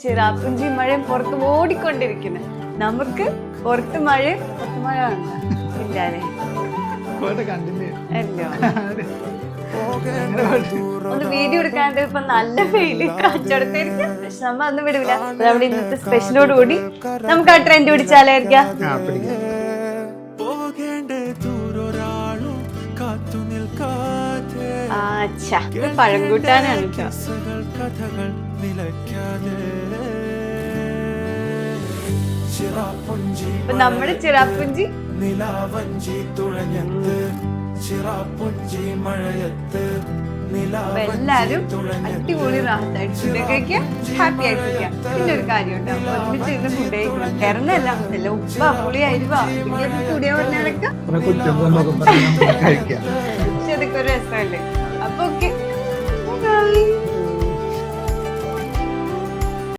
ചിറാപ്പുഞ്ചി മഴയും പുറത്ത് ഓടിക്കൊണ്ടിരിക്കുന്നു. നമുക്ക് പുറത്ത് മഴ ഇല്ലാതെ ഒന്ന് വീഡിയോ എടുക്കാണ്ട് ഇപ്പൊ നല്ല ഫെയില് കച്ചവടത്തായിരിക്കും. പക്ഷെ നമ്മ ഒന്നും വിടില്ല. നമ്മുടെ ഇന്നത്തെ സ്പെഷ്യലോട് കൂടി നമുക്ക് ആ ട്രെൻഡ് പിടിച്ചാലായിരിക്കാം. പഴംകൂട്ടാനാണ് കേട്ടോ. ഇപ്പൊ നമ്മുടെ ചിറാപ്പുഞ്ചി എല്ലാരും അടിപൊളി റാഹത്തായിട്ട് ഹാപ്പി ആയിട്ടിരിക്കാം. പിന്നെ ഒരു കാര്യമുണ്ട്, ഒരുമിച്ച് ഇരുന്ന് ഫുഡ് കഴിക്കണം. കിടന്നല്ല നല്ല ഉപ്പ പുളി അരിവാ കൂടിയ പറഞ്ഞാലൊക്കെ പക്ഷെ അതൊക്കെ ഒരു രസമല്ലേ. അപ്പൊ ഓക്കെ.